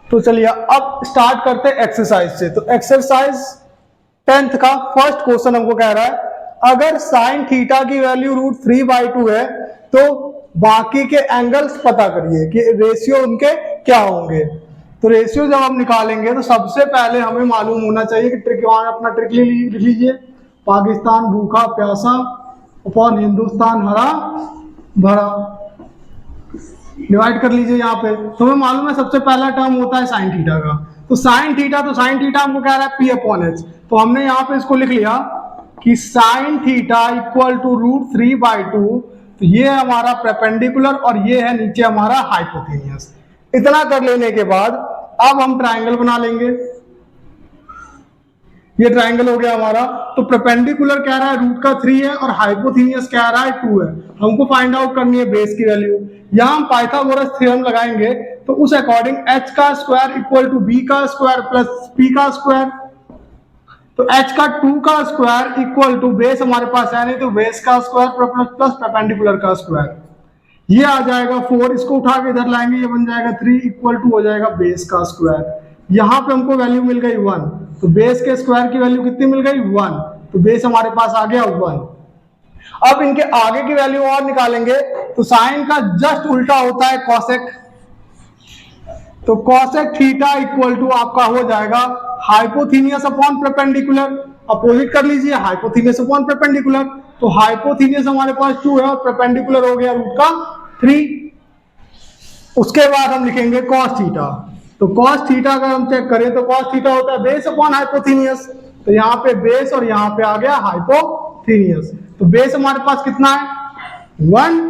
तो चलिए अब स्टार्ट करते हैं एक्सरसाइज से। तो एक्सरसाइज 10th का फर्स्ट क्वेश्चन हमको कह रहा है अगर साइन थीटा की वैल्यू √3/2 है तो बाकी के एंगल्स पता करिए कि रेशियो उनके क्या होंगे। तो रेशियो जब हम निकालेंगे तो सबसे पहले हमें मालूम होना चाहिए कि ट्रिक, अपना ट्रिक लिख लीजिए, पाकिस्तान भूखा प्यासा अपॉन हिंदुस्तान हरा भरा, डिवाइड कर लीजिए यहाँ पे। तो हमें मालूम है सबसे पहला टर्म होता है साइन थीटा का। तो साइन थीटा हमको कह रहा है P/H। तो हमने यहाँ पे इसको लिख लिया कि साइन थीटा इक्वल टू √3/2। तो ये है हमारा परपेंडिकुलर और ये है नीचे हमारा हाइपोटेन्यूस। इतना कर लेने के बाद अब हम ट्राइंगल बना लेंगे। ये ट्राइंगल हो गया हमारा। तो परपेंडिकुलर कह रहा है √3 है और हाइपोथेनियस कह रहा है 2 है। हमको फाइंड आउट करनी है बेस की वैल्यू। यहां हम पाइथागोरस थ्योरम लगाएंगे तो उस अकॉर्डिंग h का स्क्वायर इक्वल टू b का स्क्वायर प्लस p का स्क्वायर। तो h का 2 का स्क्वायर इक्वल टू बेस हमारे पास है नहीं तो बेस का स्क्वायर प्लस परपेंडिकुलर का स्क्वायर। ये आ जाएगा 4, इसको उठा के इधर लाएंगे, ये बन जाएगा 3 इक्वल टू हो जाएगा बेस का स्क्वायर। यहां पे हमको वैल्यू मिल गई 1, तो बेस के स्क्वायर की वैल्यू कितनी मिल गई 1, तो बेस हमारे पास आ गया 1। अब इनके आगे की वैल्यू और निकालेंगे तो साइन का जस्ट उल्टा होता है कॉसेक। तो कॉसेक थीटा इक्वल टू आपका हो जाएगा हाइपोथेनियस अपॉन परपेंडिकुलर। अपोजिट कर लीजिए, हाइपोथेनियस अपॉन परपेंडिकुलर। तो हाइपोथेनियस हमारे पास 2 है और परपेंडिकुलर हो गया √3। उसके बाद हम लिखेंगे कॉस थीटा। तो कॉस थीटा अगर हम चेक करें तो कॉस थीटा होता है बेस अपॉन हाइपोथेनियस। तो यहाँ पे बेस और यहाँ पे आ गया हाइपोथेनियस। तो बेस हमारे पास कितना है 1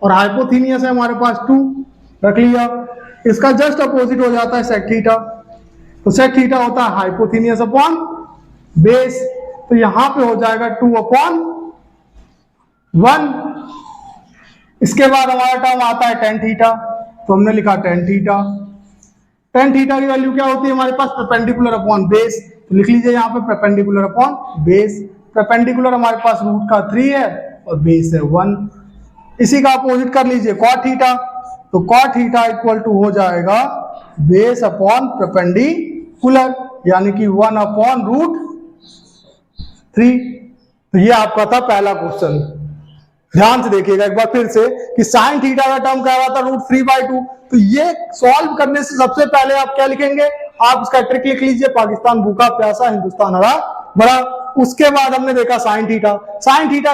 और हाइपोथेनियस है हमारे पास 2, रख लिया। इसका जस्ट अपोजिट हो जाता है सेक थीटा। तो सेक थीटा होता है हाइपोथेनियस अपॉन बेस। तो यहां पे हो जाएगा 2/1। इसके बाद हमारा टर्म आता है टेन थीटा। तो हमने लिखा टेन थीटा। टेन थीटा की वैल्यू क्या होती है हमारे पास परपेंडिकुलर अपॉन बेस। तो लिख लीजिए यहाँ पे परपेंडिकुलर अपॉन बेस। परपेंडिकुलर हमारे पास √3 है और बेस है 1। इसी का अपोजिट कर लीजिए कॉट थीटा। तो कॉट थीटा इक्वल टू हो जाएगा बेस अपॉन परपेंडिकुलर, यानी कि 1/√3। तो ये आपका था पहला क्वेश्चन। ध्यान से देखिएगा एक बार फिर से कि साइन थीटा का टर्म कह रहा था √3/2। तो ये सॉल्व करने से सबसे पहले आप क्या लिखेंगे, आप इसका ट्रिक लिख लीजिए, पाकिस्तान भूखा प्यासा हिंदुस्तान हरा भरा। उसके बाद हमने देखा साइन थीटा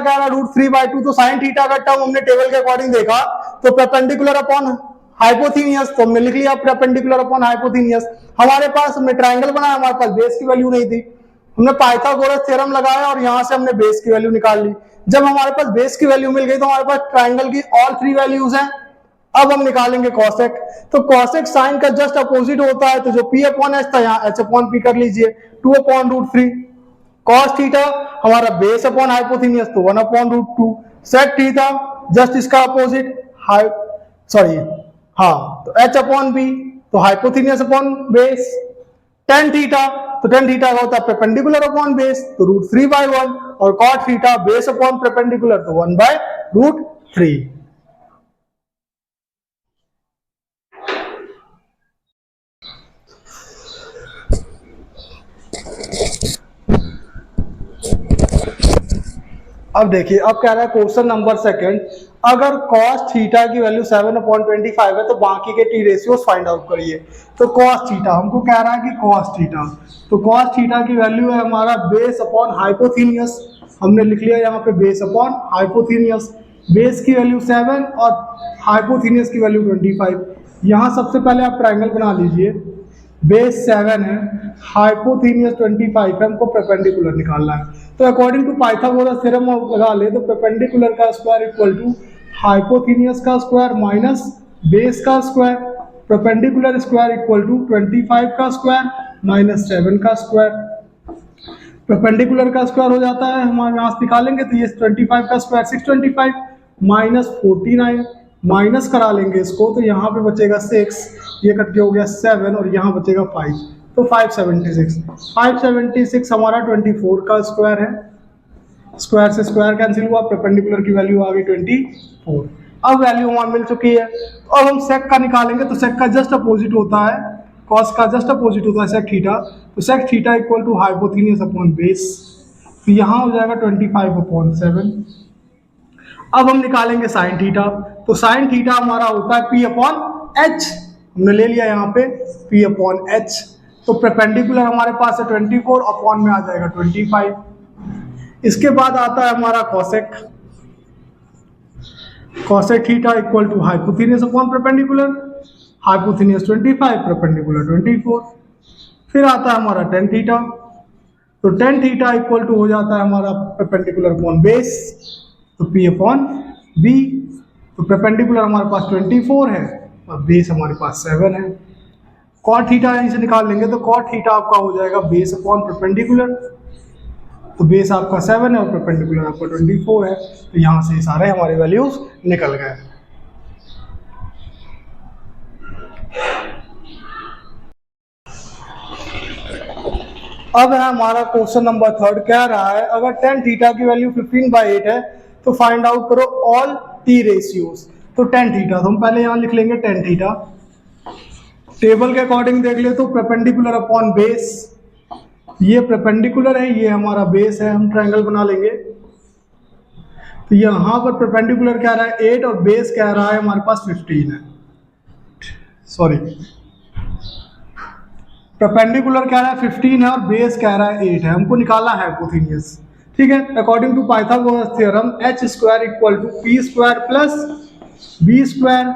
कह रहा √3/2। तो साइन थीटा का टर्म हमने टेबल के अकॉर्डिंग देखा तो परपेंडिकुलर अपॉन हाइपोथेनियस। तो हमने लिख लिया परपेंडिकुलर अपॉन हाइपोथेनियस। हमारे पास हमने ट्राइंगल बनाया, हमारे पास बेस की वैल्यू नहीं थी, हमने पाइथागोरस थ्योरम लगाया और यहां से हमने बेस की वैल्यू निकाल ली। जब हमारे पास बेस की वैल्यू मिल गई तो हमारे पास ट्राइंगल की ऑल 3 वैल्यूज हैं। अब हम निकालेंगे कॉसेक। तो कॉसेक साइन का जस्ट अपोजिट होता है। तो जो P/H था यहाँ H/P कर लीजिए, 2/√3। कॉस थीटा हमारा बेस अपॉन हाइपोथेनियस तो 1/√2। सेक थीटा जस्ट इसका अपोजिट तो H/P तो hypotenuse upon base. Tan theta तो टेन थीटा का होता है परपेंडिकुलर अपॉन बेस तो √3/1 और cot theta base upon perpendicular तो 1/√3। अब देखिए, अब कह रहा है क्वेश्चन नंबर सेकंड, अगर cos थीटा की वैल्यू 7/25 है तो बाकी के टी रेशियोज फाइंड आउट करिए। तो cos थीटा हमको कह रहा है कि cos थीटा, तो cos थीटा की वैल्यू है हमारा बेस अपॉन हाइपोथेनियस। हमने लिख लिया यहाँ पे बेस अपॉन हाइपोथेनियस। बेस की वैल्यू 7 और हाइपोथेनियस की वैल्यू 25। यहाँ सबसे पहले आप ट्राइंगल बना लीजिए। बेस 7 है, हाइपोथेनियस 25 है, हमको परपेंडिकुलर निकालना है। तो अकॉर्डिंग टू पाइथागोरस थ्योरम लगा ले तो परपेंडिकुलर का स्क्वायर इक्वल टू हाइपोथेनियस का स्क्वायर माइनस बेस का square. Perpendicular square equal to 25 का स्क्वायर माइनस 7 का स्क्वायर। परपेंडिकुलर का स्क्वायर हो जाता है, हमारे यहाँ से निकालेंगे तो ये 25 का स्क्वायर 625 माइनस 49, माइनस करा लेंगे इसको तो यहाँ पे बचेगा 6, ये कट के हो गया 7 और यहाँ बचेगा 5, तो 576 हमारा 24 का स्क्वायर है। स्क्वायर से स्क्वायर कैंसिल हुआ, परपेंडिकुलर की वैल्यू आ गई 24। अब वैल्यू हमारी मिल चुकी है। तो अब हम सेक का निकालेंगे तो सेक का जस्ट अपोजिट होता है कॉस का जस्ट अपोजिट होता है सेक थीटा, तो sec theta equal to hypotenuse upon base, तो यहाँ हो जाएगा 25/7। अब हम निकालेंगे साइन थीटा, तो साइन थीटा हमारा होता है पी अपॉन एच, हमने ले लिया यहाँ पे पी अपॉन एच, तो परपेंडिकुलर हमारे पास है 24, अपॉन में आ जाएगा 25। इसके बाद आता है हमारा cosec, cosec theta equal to hypotenuse upon perpendicular, hypotenuse 25, perpendicular 24। फिर आता है हमारा टेन थीटा, तो टेन थीटा इक्वल टू हो जाता है हमारा परपेंडिकुलर अपॉन बेस, तो पी अपॉन बी, तो परपेंडिकुलर हमारे पास 24 है और बेस हमारे पास 7 है। कॉट थीटा यहीं से निकाल लेंगे, तो कॉट थीटा आपका हो जाएगा बेस अपॉन परपेंडिकुलर, तो बेस आपका 7 है और परपेंडिकुलर आपका 24 है, तो यहाँ से सारे हमारे वैल्यूज निकल गए। अब है हमारा क्वेश्चन नंबर 3, कह रहा है अगर tan थीटा की वैल्यू 15/8 है तो फाइंड आउट करो ऑल टी रेशियोज। तो tan थीटा, तो हम पहले यहाँ लिख लेंगे tan थीटा, टेबल के अकॉर्डिंग देख ले तो परपेंडिकुलर अपॉन बेस, ये परपेंडिकुलर है, ये हमारा बेस है, हम ट्रायंगल बना लेंगे, तो यहाँ पर परपेंडिकुलर कह रहा है 8 और बेस कह रहा है हमारे पास 15 है, सॉरी परपेंडिकुलर कह रहा है 15 है और बेस कह रहा है 8 है, हमको निकालना है हाइपोथेनियस। ठीक है, according to Pythagoras theorem h square equal to P square plus B square,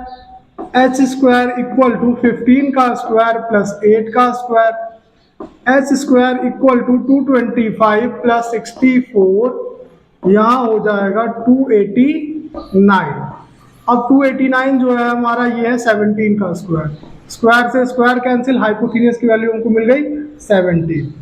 h square equal to 15 का स्क्वायर प्लस 8 का square, h square equal to 225 plus 64, यहाँ हो जाएगा 289। अब 289 जो है हमारा ये है 17 का स्क्वायर, स्क्वायर से स्क्वायर कैंसिल, हाइपोथेनियस की वैल्यू हमको मिल गई 17।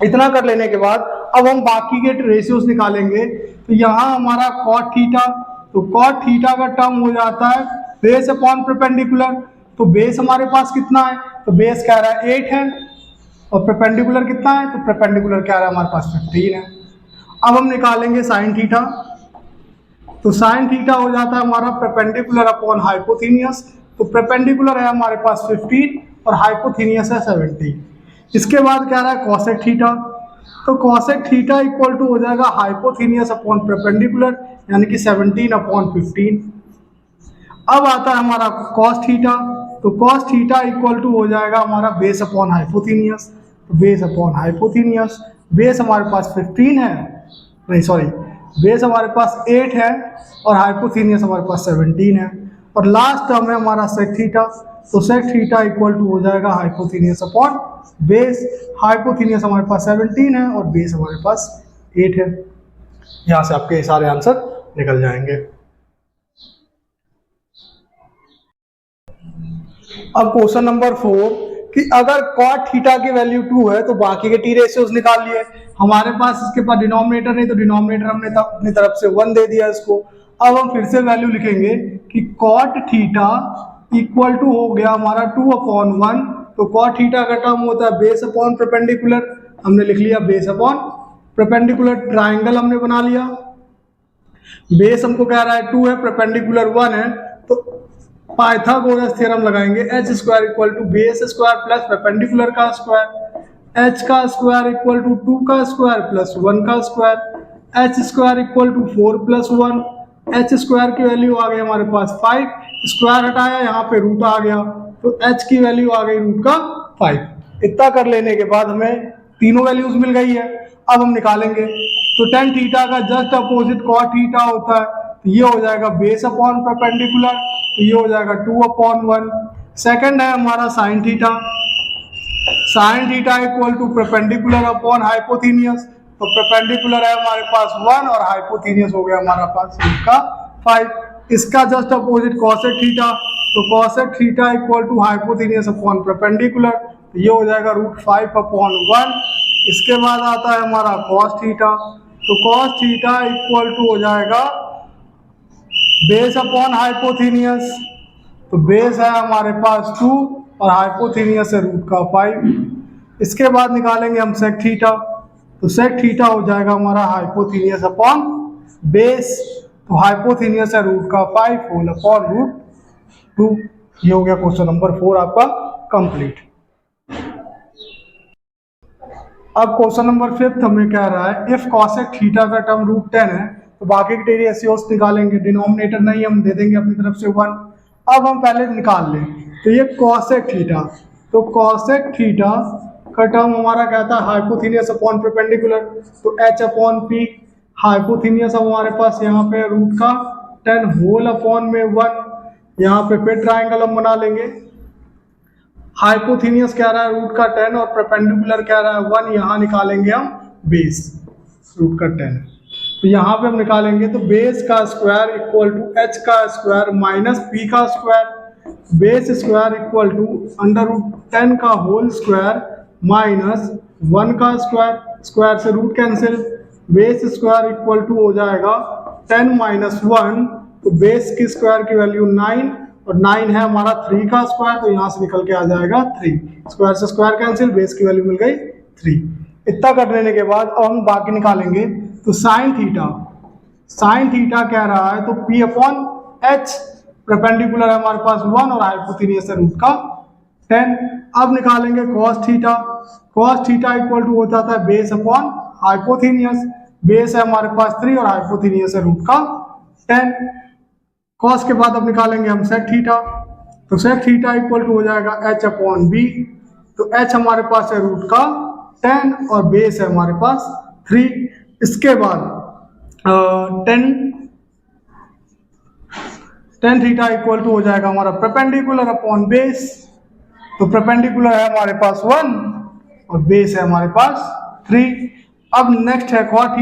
इतना कर लेने के बाद अब हम बाकी के रेशियोज निकालेंगे, तो यहाँ हमारा कॉट थीटा, तो कॉट थीटा का टर्म हो जाता है बेस अपॉन परपेंडिकुलर, तो बेस हमारे पास कितना है, तो बेस कह रहा है 8 है और परपेंडिकुलर कितना है, तो परपेंडिकुलर कह रहा है हमारे पास 15 है। अब हम निकालेंगे साइन थीटा, तो साइन थीटा हो जाता है हमारा परपेंडिकुलर अपॉन हाइपोथीनियस, तो परपेंडिकुलर है हमारे पास 15 और हाइपोथीनियस है 17। इसके बाद क्या रहा है कॉसेक थीटा, तो कॉसेक थीटा इक्वल टू हो जाएगा हाइपोथीनियस अपॉन परपेंडिकुलर, यानी कि 17/15। अब आता है हमारा कॉस थीटा, तो कॉस थीटा इक्वल टू हो जाएगा हमारा बेस अपॉन हाइपोथीनियस, तो बेस अपॉन हाइपोथीनियस, बेस हमारे पास 15 है, नहीं सॉरी बेस हमारे पास 8 है और हाइपोथीनियस हमारे पास 17 है, और लास्ट टर्म है हमारा सेक थीटा, तो सेक थीटा इक्वल टू हो जाएगा हाइपोथीनियस अपॉन बेस, हाइपोथीनियस हमारे पास 17 है और बेस हमारे पास 8 है। यहाँ से आपके सारे आंसर निकल जाएंगे। अब क्वेश्चन नंबर 4 कि अगर कॉट थीटा की वैल्यू 2 है तो बाकी के टी रेशियोज निकाल लिए, हमारे पास इसके पास डिनोमिनेटर नहीं, तो डिनोमिनेटर हमने अपनी तरफ से 1 दे दिया इसको। अब हम फिर से वैल्यू लिखेंगे कि कॉट थीटा इक्वल टू हो गया हमारा 2/1, तो कॉट थीटा का टर्म होता है बेस अपॉन परपेंडिकुलर, हमने लिख लिया बेस अपॉन परपेंडिकुलर, ट्राइंगल हमने बना लिया, बेस हमको कह रहा है 2 है, परपेंडिकुलर 1 है, तो पाइथागोरस थ्योरम लगाएंगे, h square equal to base square plus perpendicular का स्क्वायर, h का स्क्वायर इक्वल टू 2 का स्क्वायर प्लस 1 का square, h square equal to 4 plus 1, h square की वैल्यू आ गई हमारे पास 5, स्क्वायर हटाया यहाँ पे रूट आ गया, तो h की वैल्यू आ गई रूट का 5। इतना कर लेने के बाद हमें तीनों वैल्यूज मिल गई है। अब हम निकालेंगे, तो tan थीटा का जस्ट अपोजिट कॉट थीटा होता है, तो ये हो जाएगा बेस अपॉन परपेंडिकुलर, तो ये हो जाएगा 2/1। सेकंड है हमारा sine theta, sine theta equal to perpendicular upon hypotenuse, तो परपेंडिकुलर है हमारे पास 1 और हाइपोथीनियस हो गया हमारा पास रूट का 5। इसका जस्ट अपोजिट कॉसेक थीटा, तो cosec theta equal to hypotenuse upon perpendicular, तो ये हो जाएगा √5/1। इसके बाद आता है हमारा कॉस थीटा, तो कॉस थीटा इक्वल टू हो जाएगा बेस अपॉन हाइपोथीनियस, तो बेस है हमारे पास 2 और हाइपोथीनियस है रूट का 5। इसके बाद निकालेंगे हम सेक थीटा, तो सेक थीटा हो जाएगा हमारा हाइपोथीनियस अपॉन बेस, तो हाइपोथीनियस है रूट का 5 होल अपॉन √2। ये हो गया क्वेश्चन नंबर 4 आपका कंप्लीट। अब क्वेश्चन नंबर 5 हमें कह रहा है इफ कॉसेक थीटा का टर्म √10 है तो बाकी की टेरी रेशियोस निकालेंगे, डिनोमिनेटर नहीं हम दे देंगे अपनी तरफ से 1। अब हम पहले निकाल लें तो ये कॉसेक थीटा, तो कॉसेक थीटा का टर्म हमारा कहता है हाइपोथेनियस अपॉन परपेंडिकुलर, तो h अपॉन पी हाइपोथेनियस हमारे पास यहाँ पे √10 होल अपॉन में 1, यहाँ पे फिर ट्राइंगल हम बना लेंगे। हाइपोथेनियस कह रहा है √10 और परपेंडिकुलर कह रहा है 1, यहाँ निकालेंगे हम बेस √10, तो यहाँ पे हम निकालेंगे तो बेस का स्क्वायर इक्वल टू h का स्क्वायर माइनस p का square, base square equal to √10 का होल स्क्वायर माइनस 1 का स्क्वायर, स्क्वायर से root cancel, base square equal to हो जाएगा 10 माइनस 1, तो बेस की स्क्वायर की वैल्यू 9 और 9 है हमारा 3 का स्क्वायर, तो यहाँ से निकल के आ जाएगा 3, स्क्वायर से स्क्वायर कैंसिल, बेस की वैल्यू मिल गई 3। इतना कर लेने के बाद अब हम बाकी निकालेंगे तो साइन थीटा कह रहा है तो p अपॉन h, परपेंडिकुलर है हमारे पास 1 और हाइपोथेनियस है √10। अब निकालेंगे कॉस थीटा इक्वल टू हो जाता है बेस अपॉन हाइपोथेनियस, बेस है हमारे पास 3 और हाइपोथेनियस है √10। कॉस के बाद अब निकालेंगे हम सेक थीटा, तो सेक थीटा इक्वल टू हो जाएगा h अपॉन बी, तो h हमारे पास है √10 और बेस है हमारे पास 3। इसके बाद टेन थीटा इक्वल टू हो जाएगा हमारा परपेंडिकुलर अपॉन बेस, तो परपेंडिकुलर है हमारे पास 1 और बेस है हमारे पास 3। अब नेक्स्ट है कॉट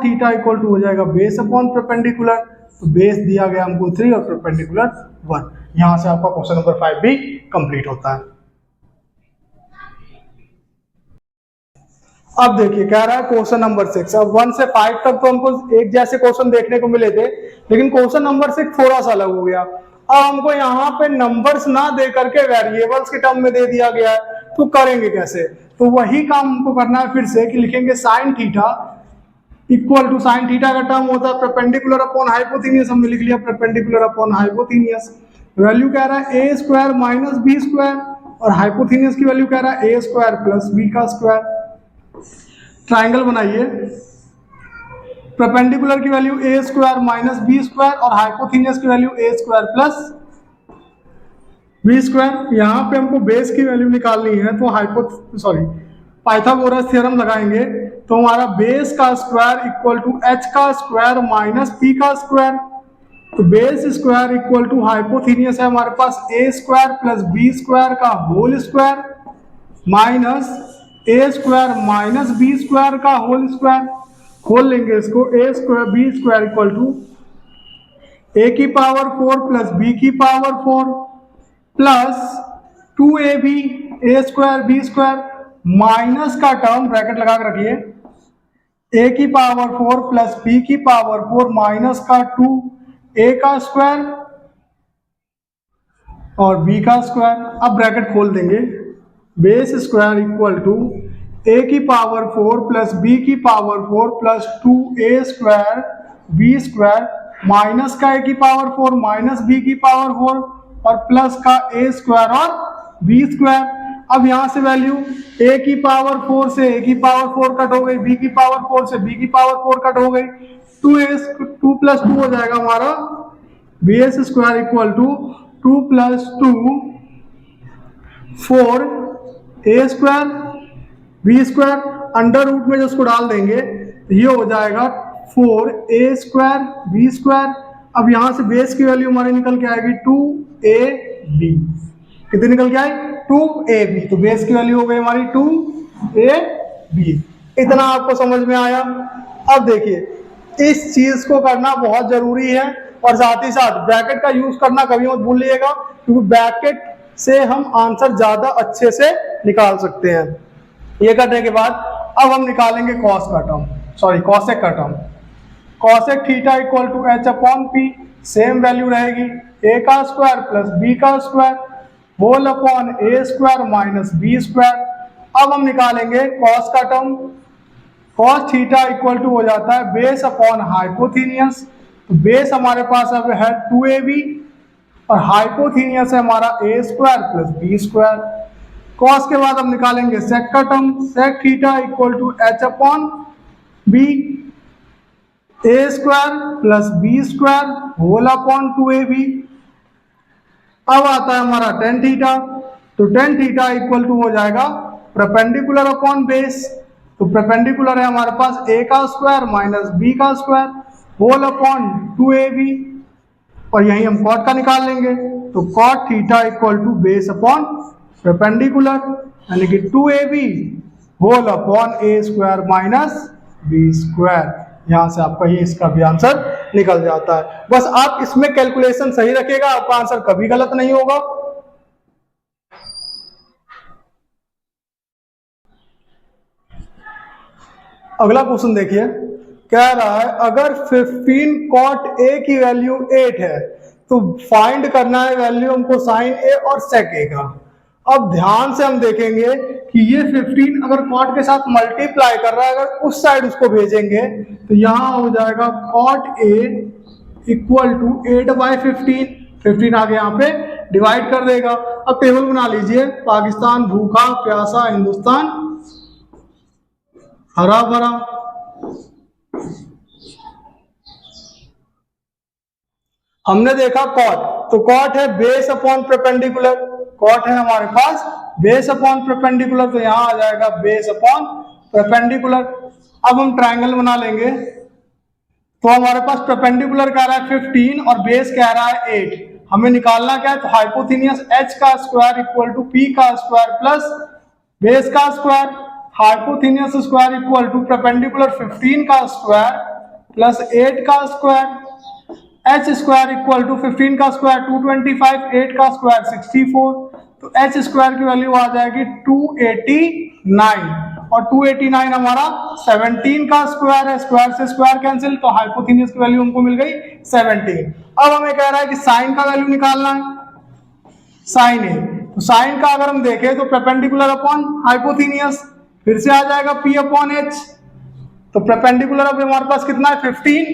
थीटा इक्वल टू हो जाएगा बेस अपॉन परपेंडिकुलर, तो बेस दिया गया हमको 3 और परपेंडिकुलर 1। यहां से आपका क्वेश्चन नंबर 5 भी कंप्लीट होता है। अब देखिए कह रहा है क्वेश्चन नंबर 6, अब 1 से 5 तक तो हमको एक जैसे क्वेश्चन देखने को मिले थे, लेकिन क्वेश्चन नंबर 6 थोड़ा सा अलग हो गया। अब हमको यहाँ पे नंबर्स ना दे करके वेरिएबल्स के टर्म में दे दिया गया है, तो करेंगे कैसे? तो वही काम हमको करना है फिर से कि लिखेंगे sine theta equal to, sine theta का टर्म होता है परपेंडिकुलर अपॉन हाइपोथेनियस, हमने लिख लिया परपेंडिकुलर अपॉन हाइपोथेनियस। वैल्यू कह रहा है a square minus B square और हाइपोथेनियस की वैल्यू कह रहा है a स्क्वायर प्लस b का स्क्वायर। ट्राइंगल बनाइए, परपेंडिकुलर की value a square minus B square और हाइपोथेनियस की value a square plus B square. यहाँ पे हमको बेस की वैल्यू निकालनी है, तो पाइथागोरस थ्योरम लगाएंगे, तो हमारा बेस का स्क्वायर इक्वल टू h का स्क्वायर माइनस p का स्क्वायर, तो base square equal to hypotenuse है हमारे पास a square plus b square का whole square minus a square minus b square का होल स्क्वायर। खोल लेंगे इसको, a square b square equal to a की पावर 4 प्लस b की power 4 plus 2ab a square b square minus का term bracket लगा कर रखिए, a की पावर 4 प्लस b की पावर 4 माइनस का 2a का स्क्वायर और b का स्क्वायर। अब ब्रैकेट खोल देंगे, base square equal to a की पावर 4 प्लस b की power 4 plus 2a square b square minus का a की पावर 4 माइनस b की पावर 4 और प्लस का a स्क्वायर और b स्क्वायर। अब यहां से वैल्यू a की पावर 4 से a की पावर 4 कट हो गई, b की पावर 4 से b की पावर 4 कट हो गई, 2 प्लस 2 हो जाएगा हमारा bs square equal to 2 plus 2 4 a square b square, under root में जो उसको डाल देंगे ये हो जाएगा 4a स्क्वायर b स्क्वायर। अब यहां से बेस की वैल्यू हमारी निकल के आएगी 2ab, कितनी निकल के आई 2ab, तो बेस की वैल्यू हो गई हमारी 2ab। इतना आपको समझ में आया? अब देखिए इस चीज को करना बहुत जरूरी है और साथ ही साथ ब्रैकेट का यूज करना कभी मत भूलिएगा, क्योंकि ब्रैकेट से हम आंसर ज्यादा अच्छे से निकाल सकते हैं। ये करने के बाद अब हम निकालेंगे कॉसेक का term. Cosec theta equal to h upon P, same value रहेगी a का स्क्वायर प्लस b का square whole upon a square minus b square. अब हम निकालेंगे कॉस का term, cos theta equal to हो जाता है बेस अपॉन हाइपोथेनियस, तो बेस हमारे पास अब है 2ab और हाइपोथेनियस है हमारा a square plus b square. Cos के बाद हम निकालेंगे सेक का term, sec theta equal to H upon B, A square plus B square whole upon 2ab। अब आता है हमारा टेन थीटा, तो टेन थीटा इक्वल टू हो जाएगा परपेंडिकुलर अपॉन बेस, तो परपेंडिकुलर है हमारे पास a का स्क्वायर माइनस b का स्क्वायर होल अपॉन 2ab, और यही हम कॉट का निकाल लेंगे, तो cot theta equal to base upon perpendicular, यानी कि 2ab whole upon a square minus b square. यहां से आपका ये इसका भी आंसर निकल जाता है। बस आप इसमें कैलकुलेशन सही रखिएगा, आपका आंसर कभी गलत नहीं होगा। अगला क्वेश्चन देखिए, कह रहा है अगर 15 cot a की वैल्यू 8 है तो फाइंड करना है वैल्यू हमको साइन a और sec a का। अब ध्यान से हम देखेंगे कि ये 15 अगर cot के साथ मल्टीप्लाई कर रहा है, अगर उस साइड उसको भेजेंगे तो यहां हो जाएगा cot a इक्वल टू 8/15, 15 आगे यहाँ पे डिवाइड कर देगा। अब टेबल बना लीजिए, पाकिस्तान भूखा प्यासा, हिंदुस्तान हरा भरा। हमने देखा कॉट, तो कॉट है बेस अपॉन परपेंडिकुलर, कॉट है हमारे पास बेस अपॉन परपेंडिकुलर, तो यहां आ जाएगा बेस अपॉन परपेंडिकुलर। अब हम ट्रायंगल बना लेंगे, तो हमारे पास परपेंडिकुलर कह रहा है 15 और बेस कह रहा है 8। हमें निकालना क्या है, तो हाइपोथेनियस h का स्क्वायर इक्वल टू p का स्क्वायर प्लस बेस का square, hypotenuse square equal to perpendicular 15 का स्क्वायर प्लस 8 का square, h square equal to 15 का स्क्वायर 225, 8 का स्क्वायर 64, तो h स्क्वायर की वैल्यू आ जाएगी 289, और 289 हमारा 17 का स्क्वायर है, स्क्वायर से स्क्वायर कैंसिल, तो हाइपोथेनियस की वैल्यू हमको मिल गई 17। अब हमें कह रहा है कि साइन का वैल्यू निकालना है, साइन ए, तो साइन का अगर हम देखें तो परपेंडिकुलर अपॉन हाइपोथेनियस, फिर से आ जाएगा p अपॉन h, तो परपेंडिकुलर अब हमारे पास कितना है 15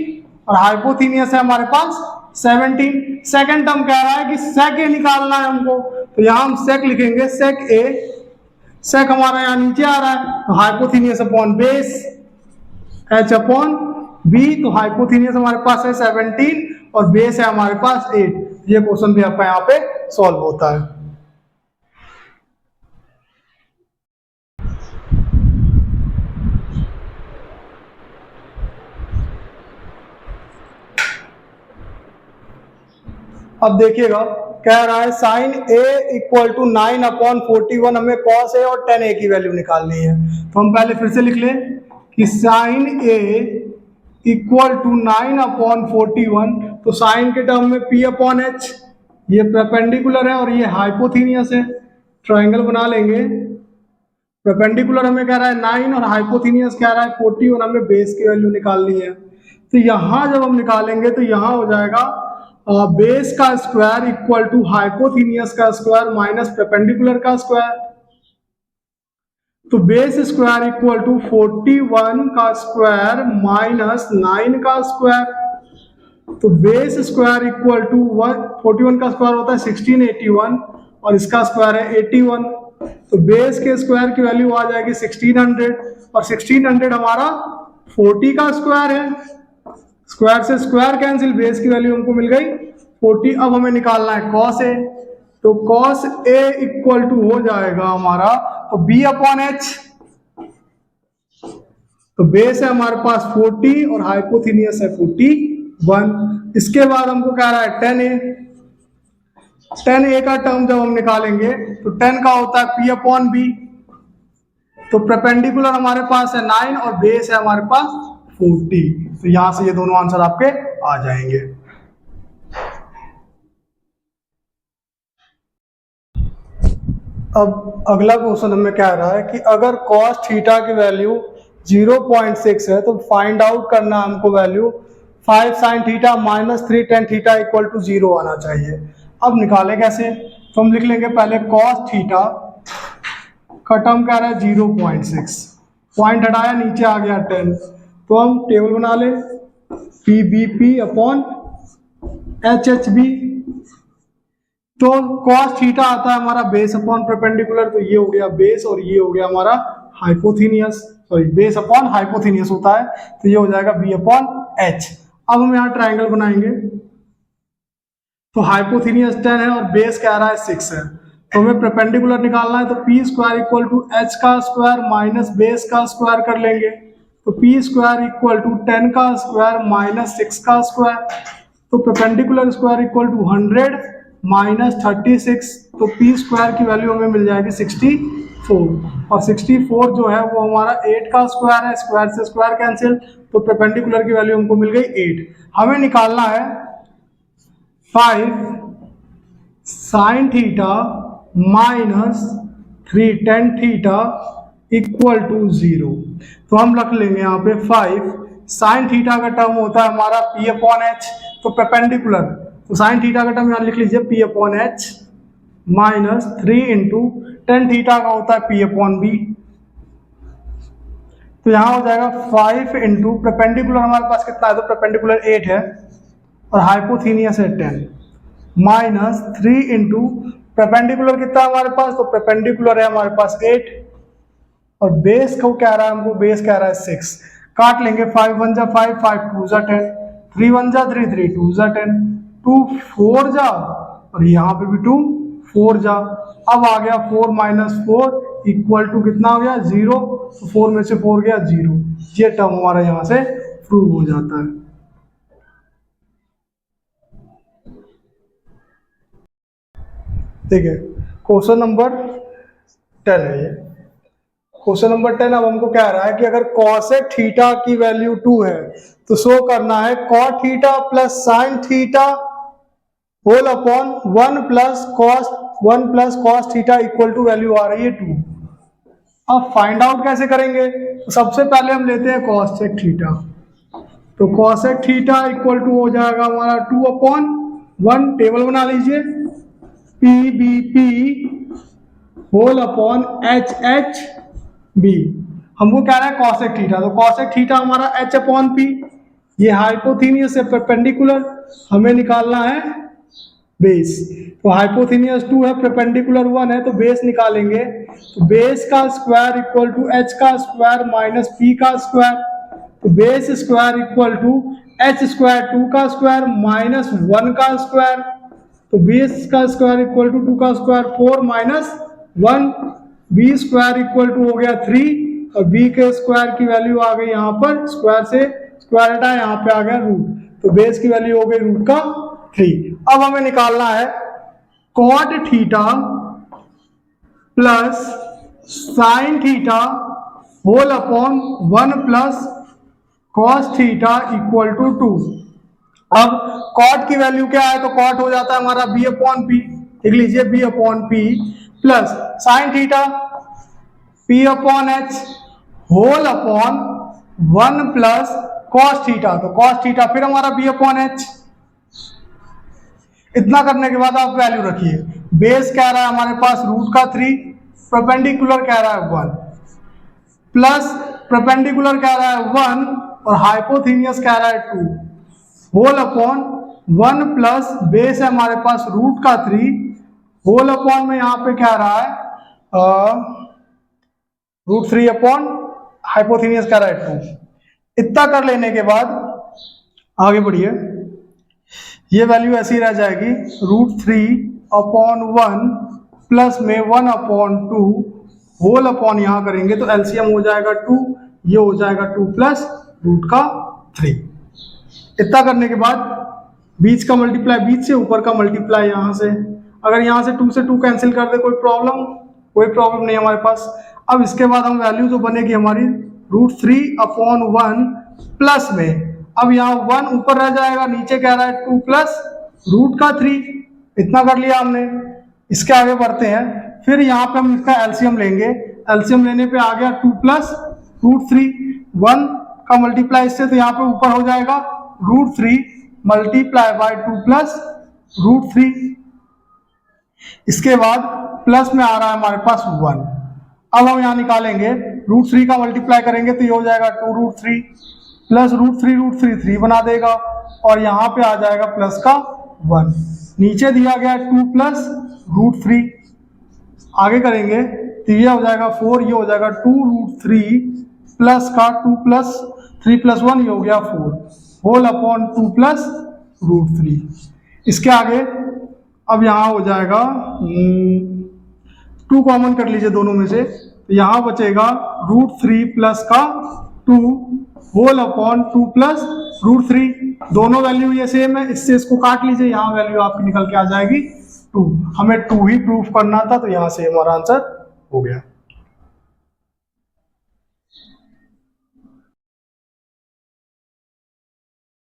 और हाइपोथेनियस है हमारे पास 17। सेकंड टर्म कह रहा है कि सेक ए निकालना है हमको, तो यहां हम सेक लिखेंगे, सेक ए, सेक हमारा यहाँ नीचे आ रहा है, तो hypotenuse upon base h upon b, तो हाइपोथेनियस हमारे पास है 17 और बेस है हमारे पास 8। ये क्वेश्चन भी आपका यहाँ पे सॉल्व होता है। अब देखिएगा, कह रहा है साइन a इक्वल टू 9/41, हमें कॉस a और tan a की वैल्यू निकालनी है, तो हम पहले फिर से लिख लें कि साइन a इक्वल टू 9/41, तो साइन के टर्म में p अपॉन h, ये परपेंडिकुलर है और ये हाइपोथेनियस है, ट्रायंगल बना लेंगे। परपेंडिकुलर हमें कह रहा है 9 और हाइपोथेनियस कह रहा है 40 और हमें बेस की वैल्यू निकालनी है, तो यहां जब हम निकालेंगे तो यहां हो जाएगा बेस का स्क्वायर इक्वल टू हाइपोथेनियस का स्क्वायर माइनस परपेंडिकुलर का स्क्वायर, तो बेस स्क्वायर इक्वल टू 41 का स्क्वायर माइनस 9 का स्क्वायर, तो बेस स्क्वायर इक्वल टू 41 का स्क्वायर होता है 1681 और इसका स्क्वायर है 81, तो बेस के स्क्वायर की वैल्यू आ जाएगी 1600 और 1600 हमारा 40 का स्क्वायर है, स्क्वायर से स्क्वायर कैंसिल, बेस की वैल्यू हमको मिल गई 40। अब हमें निकालना है कॉस ए, तो कॉस ए इक्वल टू हो जाएगा हमारा तो b अपॉन एच, तो बेस है हमारे पास 40 और हाइपोथेनियस है 41। इसके बाद हमको कह रहा है 10a का टर्म जब हम निकालेंगे तो 10 का होता है p अपॉन बी, तो परपेंडिकुलर हमारे पास है 9 और बेस है हमारे पास 40, तो यहां से ये दोनों आंसर आपके आ जाएंगे। अब अगला क्वेश्चन हमें कह रहा है कि अगर cos थीटा की वैल्यू 0.6 है तो फाइंड आउट करना हमको value 5 sin theta minus 3 tan theta equal to 0 आना चाहिए। अब निकाले कैसे, तो हम लिख लेंगे पहले cos थीटा का टर्म कह रहा है 0.6, पॉइंट हटाया नीचे आ गया 10, तो हम टेबल बना ले PBP अपॉन HHB, तो cos थीटा आता है हमारा बेस अपॉन परपेंडिकुलर, तो ये हो गया बेस और ये हो गया हमारा हाइपोथीनियस, सॉरी बेस अपॉन हाइपोथीनियस होता है, तो ये हो जाएगा b अपॉन h। अब हम यहाँ ट्राइंगल बनाएंगे, तो हाइपोथीनियस 10 है और बेस कह रहा है 6 है, तो हमें परपेंडिकुलर निकालना है, तो P square equal to H का स्क्वायर माइनस बेस का स्क्वायर कर लेंगे, तो पी स्क्वायर इक्वल टू 10 का स्क्वायर माइनस 6 का स्क्वायर, तो perpendicular square equal to 100 minus 36, तो पी स्क्वायर की वैल्यू हमें मिल जाएगी 64, और 64 जो है वो हमारा 8 का स्क्वायर है, स्क्वायर से स्क्वायर कैंसिल, तो परपेंडिकुलर की वैल्यू हमको मिल गई 8। हमें निकालना है 5 sine theta minus 3 tan theta equal to 0, तो हम रख लेंगे यहाँ पे 5 साइन थीटा का टर्म होता है हमारा पी अपॉन एच, तो परपेंडिकुलर, तो साइन थीटा का टर्म यहाँ लिख लीजिए P upon H minus 3 into ten theta का होता है पी अपॉन बी, तो यहाँ हो जाएगा 5 इंटू परपेंडिकुलर हमारे पास कितना है, तो परपेंडिकुलर 8 है और हाइपोथीनियस है 10 माइनस 3 इंटू परपेंडिकुलर कितना है हमारे पास, तो परपेंडिकुलर है हमारे पास 8 और बेस को कह रहा है हमको, बेस कह रहा है 6, काट लेंगे 5 1 जा 5, 5 2 जा 10, 3 1 जा 3, 3 2 जा 10, 2 4 जा और यहाँ पे भी 2 4 जा, अब आ गया 4 माइनस 4 इक्वल टू कितना हो गया 0, तो 4 में से 4 गया 0, ये टर्म हमारा यहाँ से प्रूव हो जाता है। ठीक है, क्वेश्चन नंबर 10 है ये। क्वेश्चन नंबर 10 अब हमको कह रहा है कि अगर कॉसेक थीटा की वैल्यू 2 है तो शो करना है cot theta plus sine theta whole upon 1 plus cos theta equal to value आ रही है 2। अब फाइंड आउट कैसे करेंगे, तो सबसे पहले हम लेते हैं कॉसेक थीटा, तो कॉसेक थीटा इक्वल टू हो जाएगा हमारा 2 अपॉन 1, टेबल बना लीजिए, P B P whole upon H H B. हमको कह रहा है कॉसेक थीटा, तो कॉसेक थीटा हमारा एच अपॉन पी, ये हाइपोथीनियस से परपेंडिकुलर, हमें निकालना है बेस, तो हाइपोथीनियस 2 है, परपेंडिकुलर 1 है, तो बेस निकालेंगे, तो बेस का स्क्वायर इक्वल टू एच का स्क्वायर माइनस पी का स्क्वायर, तो base square equal to H square 2 का स्क्वायर माइनस 1 का स्क्वायर, तो बेस का स्क्वायर इक्वल टू 2 का square 4 minus 1, B square equal to हो गया 3 और बी के स्क्वायर की वैल्यू आ गई यहाँ पर, स्क्वायर से स्क्वायर हटा, यहाँ पे आ गया रूट, तो बेस की वैल्यू हो गई रूट का 3। अब हमें निकालना है cot theta plus sine theta whole upon 1 plus cos theta equal to 2। अब कॉट की वैल्यू क्या है, तो कॉट हो जाता है हमारा बी अपॉन पी, लिख लीजिए b upon p plus sine theta p upon h whole upon 1 plus cos theta, तो कॉस थीटा फिर हमारा बी अपॉन एच। इतना करने के बाद आप वैल्यू रखिए, बेस कह रहा है हमारे पास रूट का 3, परपेंडिकुलर कह रहा है 1 प्लस परपेंडिकुलर कह रहा है 1 और हाइपोथीनियस कह रहा है 2 होल अपॉन 1 प्लस बेस है हमारे पास रूट का 3 होल अपॉन में यहाँ पे कह रहा है रूट 3 अपॉन हाइपोथीनियस कह रहा है 2। इतना कर लेने के बाद आगे बढ़िए, ये वैल्यू ऐसी रह जाएगी, रूट 3 अपॉन 1 प्लस में 1 अपॉन 2 होल अपॉन यहाँ करेंगे तो एलसीएम हो जाएगा 2, ये हो जाएगा 2 प्लस रूट का 3। इतना करने के बाद बीच का मल्टीप्लाई बीच से, ऊपर का मल्टीप्लाई यहाँ से, अगर यहाँ से 2 से 2 कैंसिल कर दे कोई प्रॉब्लम नहीं हमारे पास। अब इसके बाद हम वैल्यू जो बनेगी हमारी रूट 3 अपॉन 1 प्लस में, अब यहाँ 1 ऊपर रह जाएगा, नीचे कह रहा है 2 प्लस रूट का 3। इतना कर लिया हमने, इसके आगे बढ़ते हैं, फिर यहाँ पे हम इसका एलसीएम लेंगे, एलसीएम लेने पे आ गया 2 प्लस रूट 3, 1 का मल्टीप्लाई इससे, तो यहाँ पे ऊपर हो जाएगा root 3 multiply by 2 plus root 3। इसके बाद प्लस में आ रहा है हमारे पास 1। अब हम यहाँ निकालेंगे, रूट 3 का मल्टीप्लाई करेंगे तो ये हो जाएगा 2 रूट 3 प्लस रूट 3 3 बना देगा और यहाँ पे आ जाएगा प्लस का 1। नीचे दिया गया 2 प्लस रूट 3, आगे करेंगे तो ये हो जाएगा 4, ये हो जाएगा 2 रूट 3 प्लस का 2 प्लस 3 प्लस 1, ये हो गया 4 होल अपॉन 2 प्लस रूट 3। इसके आगे अब यहाँ हो जाएगा 2 कॉमन कर लीजिए दोनों में से, तो यहाँ बचेगा रूट 3 प्लस का 2 होल अपॉन 2 प्लस रूट 3। दोनों वैल्यू ये सेम है, इससे इसको काट लीजिए, यहाँ वैल्यू आपकी निकल के आ जाएगी 2। हमें 2 ही प्रूफ करना था, तो यहाँ से हमारा आंसर हो गया।